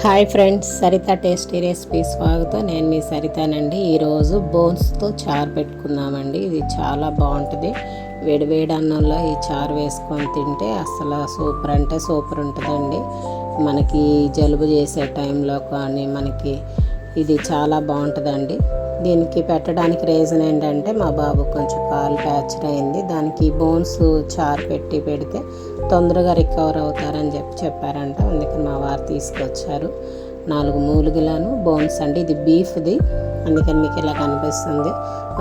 Hi friends, Saritha tasty recipe స్వాగతం. నేను మీ సరితానండి. ఈరోజు బోన్స్తో చారు పెట్టుకుందామండి. ఇది చాలా బాగుంటుంది. వేడివేడి అన్నంలో ఈ చారు వేసుకొని తింటే అసలు సూపర్ అంటే సూపర్ ఉంటుందండి. మనకి జలుబు చేసే టైంలో కానీ మనకి ఇది చాలా బాగుంటుందండి. దీనికి పెట్టడానికి రీజన్ ఏంటంటే మా బాబు కొంచెం కాలు ఫ్రాక్చర్ అయింది. దానికి బోన్స్ చారు పెడితే తొందరగా రికవర్ అవుతారని చెప్పారంట. అందుకని మా వారు తీసుకొచ్చారు 4 మూలుగులను బోన్స్ అండి. ఇది బీఫ్ది, అందుకని మీకు ఇలా కనిపిస్తుంది.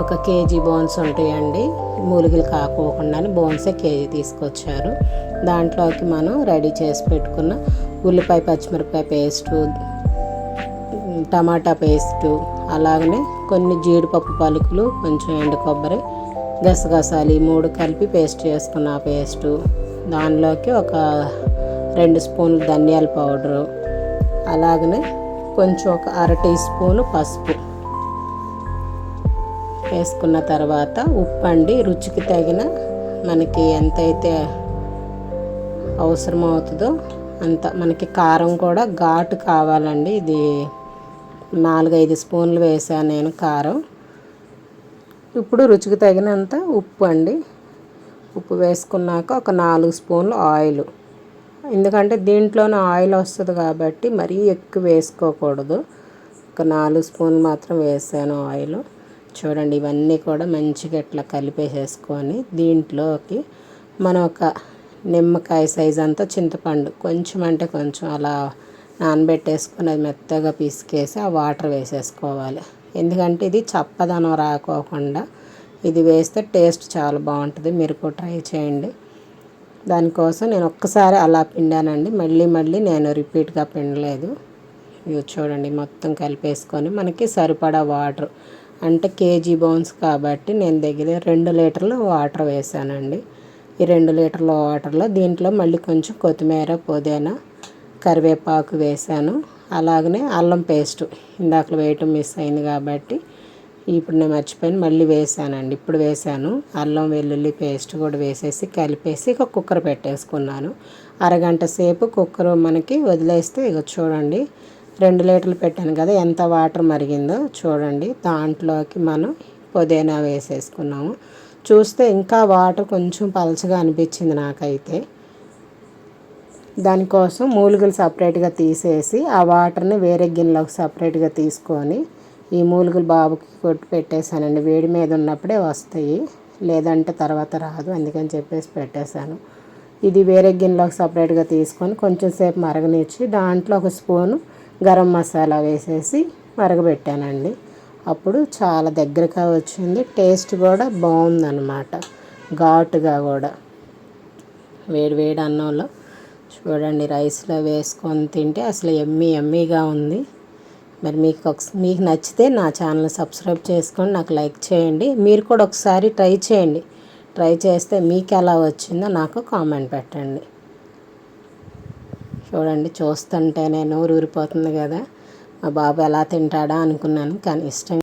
1 కేజీ బోన్స్ ఉంటాయండి. మూలుగులు కాకోకుండా బోన్సే కేజీ తీసుకొచ్చారు. దాంట్లోకి మనం రెడీ చేసి పెట్టుకున్న ఉల్లిపాయ పచ్చిమిరపకాయ పేస్టు, టమాటా పేస్టు, అలాగనే కొన్ని జీడిపప్పు పలుకులు, కొంచెం ఎండు కొబ్బరి, గసగసాలు 3 కలిపి పేస్ట్ చేసుకున్న పేస్టు, దానిలోకి ఒక 2 స్పూన్లు ధనియాల పౌడరు, అలాగనే కొంచెం ఒక 1/2 టీ స్పూను పసుపు వేసుకున్న తర్వాత ఉప్పు అండి, రుచికి తగిన మనకి ఎంతైతే అవసరం అవుతుందో అంత. మనకి కారం కూడా ఘాటు కావాలండి. ఇది 4-5 స్పూన్లు వేసాను నేను కారం. ఇప్పుడు రుచికి తగినంత ఉప్పు అండి. ఉప్పు వేసుకున్నాక ఒక 4 స్పూన్లు ఆయిల్, ఎందుకంటే దీంట్లోనే ఆయిల్ వస్తుంది కాబట్టి మరీ ఎక్కువ వేసుకోకూడదు. ఒక 4 స్పూన్లు మాత్రం వేసాను ఆయిల్. చూడండి, ఇవన్నీ కూడా మంచిగా ఇట్లా కలిపేసేసుకొని దీంట్లోకి మనం ఒక నిమ్మకాయ సైజ్ అంతా చింతపండు కొంచెం అంటే కొంచెం అలా నానబెట్టేసుకొని అది మెత్తగా పిసికేసి ఆ వాటర్ వేసేసుకోవాలి. ఎందుకంటే ఇది చప్పదనం రాకోకుండా ఇది వేస్తే టేస్ట్ చాలా బాగుంటుంది. మీరు కూడా ట్రై చేయండి. దానికోసం నేను ఒక్కసారి అలా పిండానండి, మళ్ళీ నేను రిపీట్గా పిండలేదు. ఇవి చూడండి, మొత్తం కలిపేసుకొని మనకి సరిపడా వాటర్, అంటే కేజీ బోన్స్ కాబట్టి నేను దగ్గర 2 లీటర్లు వాటర్ వేసానండి. ఈ 2 లీటర్ల వాటర్లో దీంట్లో మళ్ళీ కొంచెం కొత్తిమీర, పుదీనా, కరివేపాకు వేసాను. అలాగనే అల్లం పేస్టు ఇందాక వేయటం మిస్ అయింది కాబట్టి ఇప్పుడు నేను మర్చిపోయాను, మళ్ళీ వేసానండి. ఇప్పుడు వేసాను. అల్లం వెల్లుల్లి పేస్ట్ కూడా వేసేసి కలిపేసి ఇక కుక్కర్ పెట్టేసుకున్నాను. అరగంట సేపు కుక్కర్ మనకి వదిలేస్తే ఇక చూడండి, 2 లీటర్లు పెట్టాను కదా, ఎంత వాటర్ మరిగిందో చూడండి. దాంట్లోకి మనం పుదీనా వేసేసుకున్నాము. చూస్తే ఇంకా వాటర్ కొంచెం పలచగా అనిపించింది నాకైతే. దానికోసం మూలుగులు సపరేట్గా తీసేసి ఆ వాటర్ని వేరే గిన్నెలోకి సపరేట్గా తీసుకొని ఈ మూలుగులు బాబుకి కొట్టి పెట్టేశానండి. వేడి మీద ఉన్నప్పుడే వస్తాయి, లేదంటే తర్వాత రాదు, అందుకని చెప్పేసి పెట్టేశాను. ఇది వేరే గిన్నెలోకి సపరేట్గా తీసుకొని కొంచెం సేపు మరగనిచ్చి దాంట్లో 1 స్పూను గరం మసాలా వేసేసి మరగబెట్టానండి. అప్పుడు చాలా దగ్గరగా వచ్చింది. టేస్ట్ కూడా బాగుందన్నమాట, ఘాటుగా కూడా. వేడి అన్నంలో చూడండి, రైస్లో వేసుకొని తింటే అసలు ఎమ్మీగా ఉంది. మరి మీకు నచ్చితే నా ఛానల్ సబ్స్క్రైబ్ చేసుకొని నాకు లైక్ చేయండి. మీరు కూడా ఒకసారి ట్రై చేయండి. ట్రై చేస్తే మీకు ఎలా వచ్చిందో నాకు కామెంట్ పెట్టండి. చూడండి, చూస్తుంటేనే నోరు ఊరిపోతుంది కదా. మా బాబు ఎలా తింటాడా అనుకున్నాను, కానీ ఇష్టం